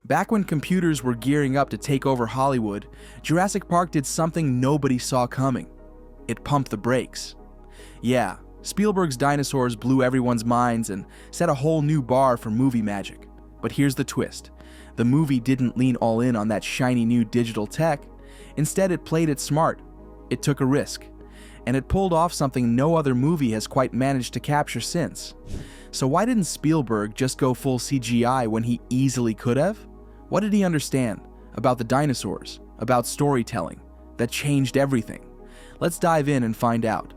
Back when computers were gearing up to take over Hollywood, Jurassic Park did something nobody saw coming. It pumped the brakes. Yeah, Spielberg's Dinosaurs blew everyone's minds and set a whole new bar for movie magic. But here's the twist. The movie didn't lean all in on that shiny new digital tech. Instead, it played it smart. It took a risk. And it pulled off something no other movie has quite managed to capture since. So why didn't Spielberg just go full CGI when he easily could have? What did he understand about the dinosaurs, about storytelling, that changed everything? Let's dive in and find out.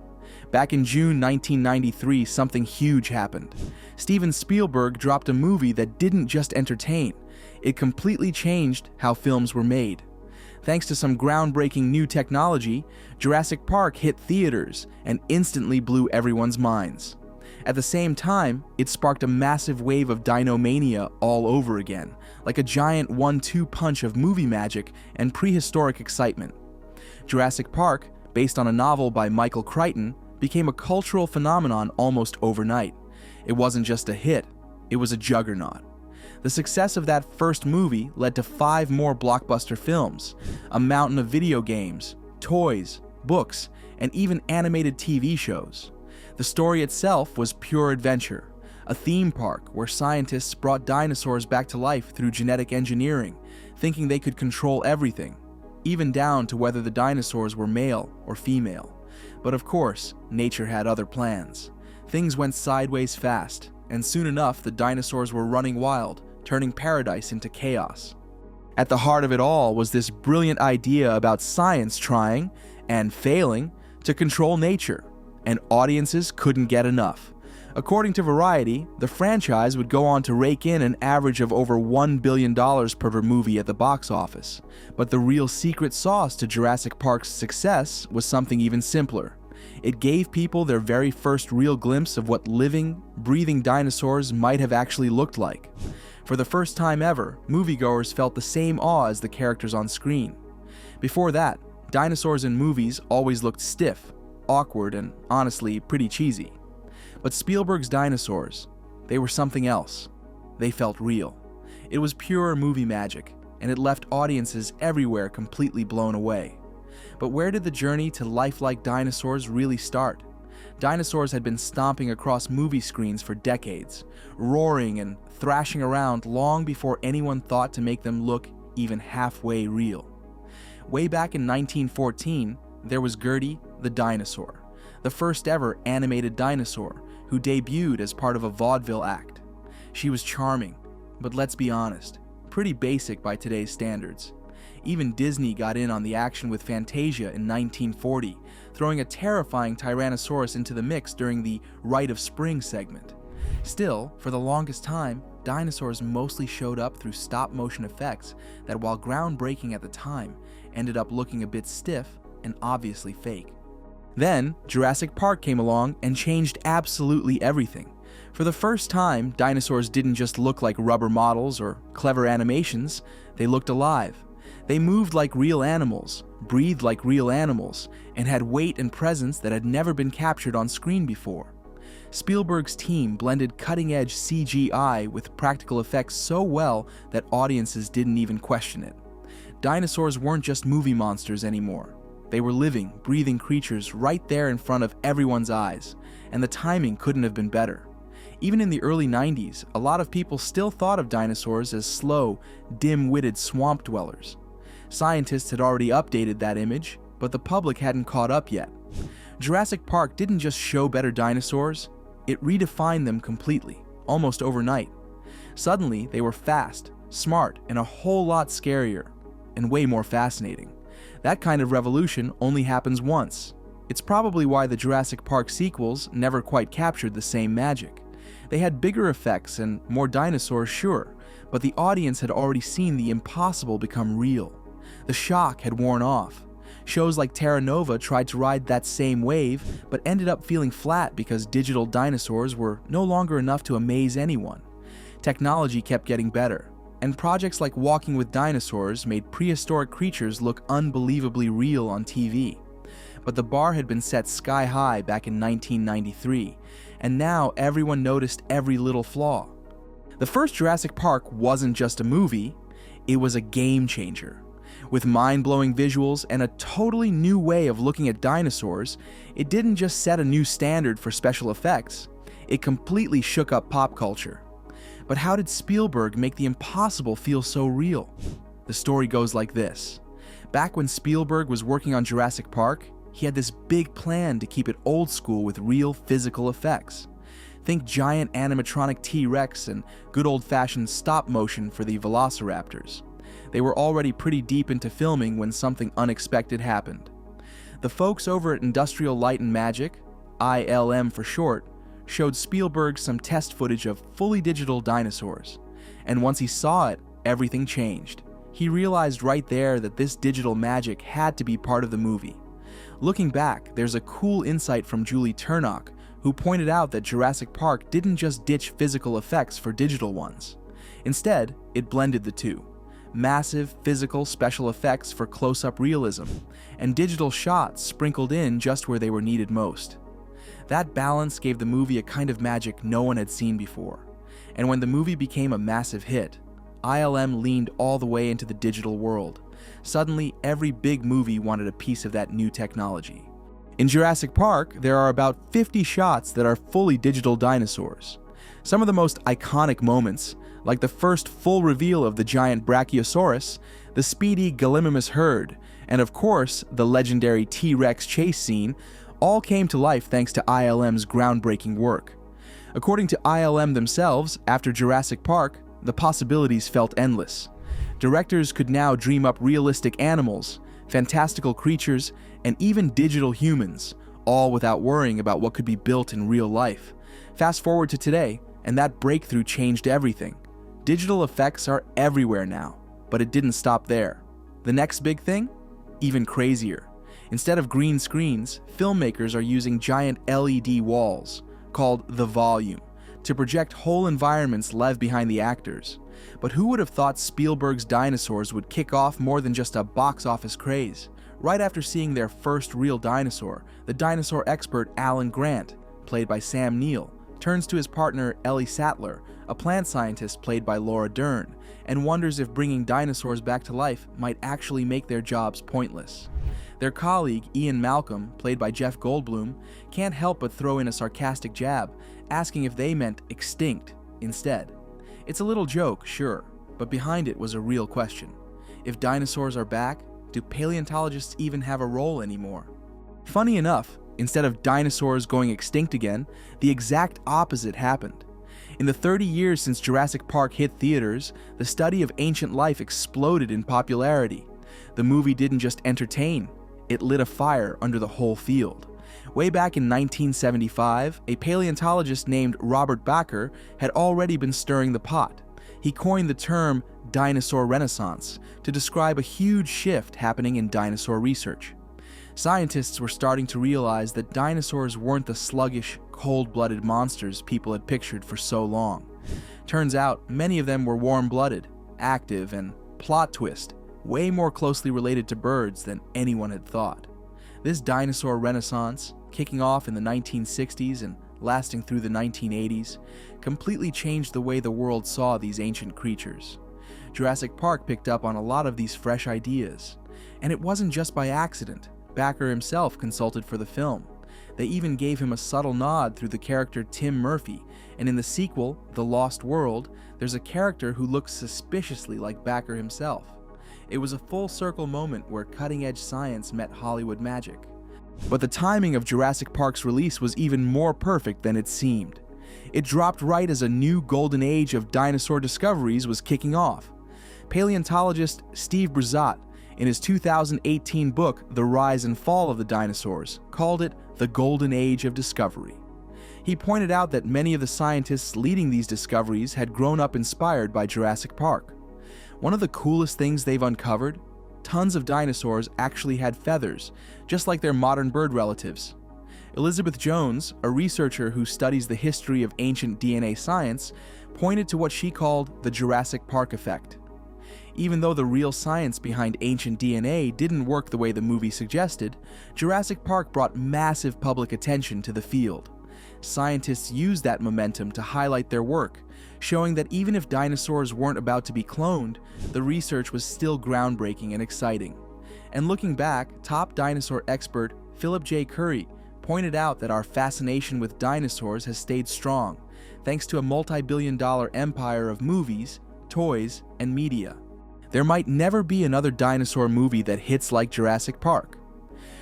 Back in June 1993, something huge happened. Steven Spielberg dropped a movie that didn't just entertain, it completely changed how films were made. Thanks to some groundbreaking new technology, Jurassic Park hit theaters and instantly blew everyone's minds. At the same time, it sparked a massive wave of dinomania all over again, like a giant 1-2 punch of movie magic and prehistoric excitement. Jurassic Park, based on a novel by Michael Crichton, became a cultural phenomenon almost overnight. It wasn't just a hit, it was a juggernaut. The success of that first movie led to 5 more blockbuster films, a mountain of video games, toys, books, and even animated TV shows. The story itself was pure adventure, a theme park where scientists brought dinosaurs back to life through genetic engineering, thinking they could control everything, even down to whether the dinosaurs were male or female. But of course, nature had other plans. Things went sideways fast, and soon enough the dinosaurs were running wild, turning paradise into chaos. At the heart of it all was this brilliant idea about science trying, and failing, to control nature, and audiences couldn't get enough. According to Variety, the franchise would go on to rake in an average of over $1 billion per movie at the box office. But the real secret sauce to Jurassic Park's success was something even simpler. It gave people their very first real glimpse of what living, breathing dinosaurs might have actually looked like. For the first time ever, moviegoers felt the same awe as the characters on screen. Before that, dinosaurs in movies always looked stiff, awkward, and honestly pretty cheesy. But Spielberg's dinosaurs, they were something else. They felt real. It was pure movie magic, and it left audiences everywhere completely blown away. But where did the journey to lifelike dinosaurs really start? Dinosaurs had been stomping across movie screens for decades, roaring and thrashing around long before anyone thought to make them look even halfway real. Way back in 1914, there was Gertie the dinosaur, the first ever animated dinosaur, who debuted as part of a vaudeville act. She was charming, but let's be honest, pretty basic by today's standards. Even Disney got in on the action with Fantasia in 1940, throwing a terrifying Tyrannosaurus into the mix during the Rite of Spring segment. Still, for the longest time, dinosaurs mostly showed up through stop-motion effects that, while groundbreaking at the time, ended up looking a bit stiff and obviously fake. Then, Jurassic Park came along and changed absolutely everything. For the first time, dinosaurs didn't just look like rubber models or clever animations, they looked alive. They moved like real animals, breathed like real animals, and had weight and presence that had never been captured on screen before. Spielberg's team blended cutting-edge CGI with practical effects so well that audiences didn't even question it. Dinosaurs weren't just movie monsters anymore. They were living, breathing creatures right there in front of everyone's eyes, and the timing couldn't have been better. Even in the early 90s, a lot of people still thought of dinosaurs as slow, dim-witted swamp dwellers. Scientists had already updated that image, but the public hadn't caught up yet. Jurassic Park didn't just show better dinosaurs, it redefined them completely, almost overnight. Suddenly, they were fast, smart, and a whole lot scarier, and way more fascinating. That kind of revolution only happens once. It's probably why the Jurassic Park sequels never quite captured the same magic. They had bigger effects and more dinosaurs, sure, but the audience had already seen the impossible become real. The shock had worn off. Shows like Terra Nova tried to ride that same wave, but ended up feeling flat because digital dinosaurs were no longer enough to amaze anyone. Technology kept getting better, and projects like Walking with Dinosaurs made prehistoric creatures look unbelievably real on TV. But the bar had been set sky high back in 1993, and now everyone noticed every little flaw. The first Jurassic Park wasn't just a movie, It was a game changer. With mind-blowing visuals and a totally new way of looking at dinosaurs, it didn't just set a new standard for special effects, it completely shook up pop culture. But how did Spielberg make the impossible feel so real? The story goes like this. Back when Spielberg was working on Jurassic Park, he had this big plan to keep it old school with real physical effects. Think giant animatronic T-Rex and good old-fashioned stop motion for the velociraptors. They were already pretty deep into filming when something unexpected happened. The folks over at Industrial Light and Magic, ILM for short, showed Spielberg some test footage of fully digital dinosaurs. And once he saw it, everything changed. He realized right there that this digital magic had to be part of the movie. Looking back, there's a cool insight from Julie Turnock, who pointed out that Jurassic Park didn't just ditch physical effects for digital ones. Instead, it blended the two. Massive physical special effects for close-up realism, and digital shots sprinkled in just where they were needed most. That balance gave the movie a kind of magic no one had seen before. And when the movie became a massive hit, ILM leaned all the way into the digital world. Suddenly, every big movie wanted a piece of that new technology. In Jurassic Park, there are about 50 shots that are fully digital dinosaurs. Some of the most iconic moments, like the first full reveal of the giant Brachiosaurus, the speedy Gallimimus herd, and of course, the legendary T-Rex chase scene, all came to life thanks to ILM's groundbreaking work. According to ILM themselves, after Jurassic Park, the possibilities felt endless. Directors could now dream up realistic animals, fantastical creatures, and even digital humans, all without worrying about what could be built in real life. Fast forward to today, and that breakthrough changed everything. Digital effects are everywhere now, but it didn't stop there. The next big thing? Even crazier. Instead of green screens, filmmakers are using giant LED walls, called the volume, to project whole environments live behind the actors. But who would have thought Spielberg's Dinosaurs would kick off more than just a box office craze? Right after seeing their first real dinosaur, the dinosaur expert Alan Grant, played by Sam Neill, turns to his partner Ellie Sattler, a plant scientist played by Laura Dern, and wonders if bringing dinosaurs back to life might actually make their jobs pointless. Their colleague, Ian Malcolm, played by Jeff Goldblum, can't help but throw in a sarcastic jab, asking if they meant extinct instead. It's a little joke, sure, but behind it was a real question. If dinosaurs are back, do paleontologists even have a role anymore? Funny enough, instead of dinosaurs going extinct again, the exact opposite happened. In the 30 years since Jurassic Park hit theaters, the study of ancient life exploded in popularity. The movie didn't just entertain, it lit a fire under the whole field. Way back in 1975, a paleontologist named Robert Bakker had already been stirring the pot. He coined the term dinosaur renaissance to describe a huge shift happening in dinosaur research. Scientists were starting to realize that dinosaurs weren't the sluggish, cold-blooded monsters people had pictured for so long. Turns out, many of them were warm-blooded, active, and, plot twist, way more closely related to birds than anyone had thought. This dinosaur renaissance, kicking off in the 1960s and lasting through the 1980s, completely changed the way the world saw these ancient creatures. Jurassic Park picked up on a lot of these fresh ideas. And it wasn't just by accident. Bakker himself consulted for the film. They even gave him a subtle nod through the character Tim Murphy, and in the sequel, The Lost World, there's a character who looks suspiciously like Bakker himself. It was a full-circle moment where cutting-edge science met Hollywood magic. But the timing of Jurassic Park's release was even more perfect than it seemed. It dropped right as a new golden age of dinosaur discoveries was kicking off. Paleontologist Steve Brazott, in his 2018 book, The Rise and Fall of the Dinosaurs, called it the Golden Age of Discovery. He pointed out that many of the scientists leading these discoveries had grown up inspired by Jurassic Park. One of the coolest things they've uncovered? Tons of dinosaurs actually had feathers, just like their modern bird relatives. Elizabeth Jones, a researcher who studies the history of ancient DNA science, pointed to what she called the Jurassic Park effect. Even though the real science behind ancient DNA didn't work the way the movie suggested, Jurassic Park brought massive public attention to the field. Scientists used that momentum to highlight their work, showing that even if dinosaurs weren't about to be cloned, the research was still groundbreaking and exciting. And looking back, top dinosaur expert Philip J. Currie pointed out that our fascination with dinosaurs has stayed strong, thanks to a multi-billion-dollar empire of movies, toys, and media. There might never be another dinosaur movie that hits like Jurassic Park.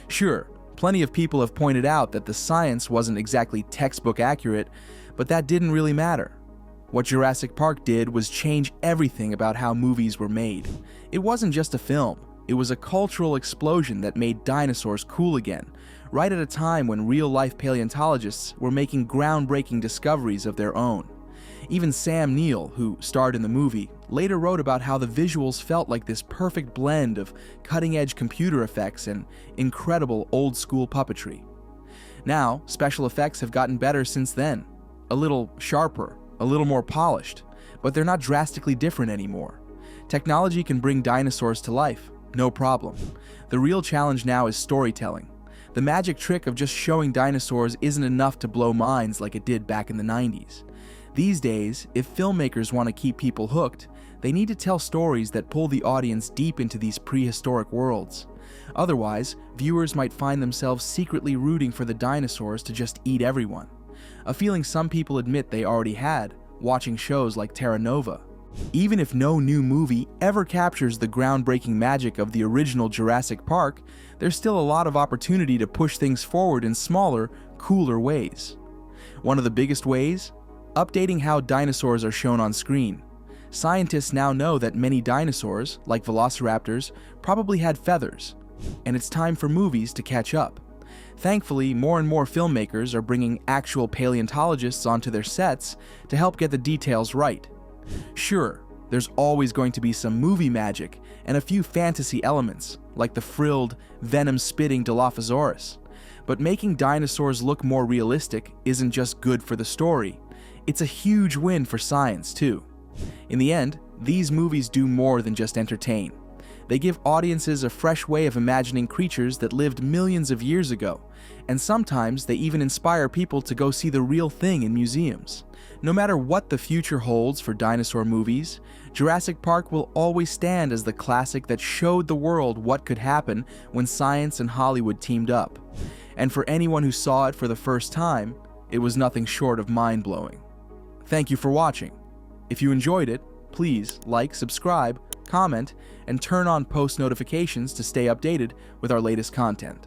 Sure, plenty of people have pointed out that the science wasn't exactly textbook accurate, but that didn't really matter. What Jurassic Park did was change everything about how movies were made. It wasn't just a film, it was a cultural explosion that made dinosaurs cool again, right at a time when real-life paleontologists were making groundbreaking discoveries of their own. Even Sam Neill, who starred in the movie, later wrote about how the visuals felt like this perfect blend of cutting-edge computer effects and incredible old-school puppetry. Now, special effects have gotten better since then. A little sharper, a little more polished, but they're not drastically different anymore. Technology can bring dinosaurs to life, no problem. The real challenge now is storytelling. The magic trick of just showing dinosaurs isn't enough to blow minds like it did back in the 90s. These days, if filmmakers want to keep people hooked, they need to tell stories that pull the audience deep into these prehistoric worlds. Otherwise, viewers might find themselves secretly rooting for the dinosaurs to just eat everyone. A feeling some people admit they already had, watching shows like Terra Nova. Even if no new movie ever captures the groundbreaking magic of the original Jurassic Park, there's still a lot of opportunity to push things forward in smaller, cooler ways. One of the biggest ways? Updating how dinosaurs are shown on screen. Scientists now know that many dinosaurs, like velociraptors, probably had feathers, and it's time for movies to catch up. Thankfully, more and more filmmakers are bringing actual paleontologists onto their sets to help get the details right. Sure, there's always going to be some movie magic and a few fantasy elements, like the frilled, venom-spitting Dilophosaurus. But making dinosaurs look more realistic isn't just good for the story, it's a huge win for science too. In the end, these movies do more than just entertain. They give audiences a fresh way of imagining creatures that lived millions of years ago, and sometimes they even inspire people to go see the real thing in museums. No matter what the future holds for dinosaur movies, Jurassic Park will always stand as the classic that showed the world what could happen when science and Hollywood teamed up. And for anyone who saw it for the first time, it was nothing short of mind-blowing. Thank you for watching. If you enjoyed it, please like, subscribe, comment, and turn on post notifications to stay updated with our latest content.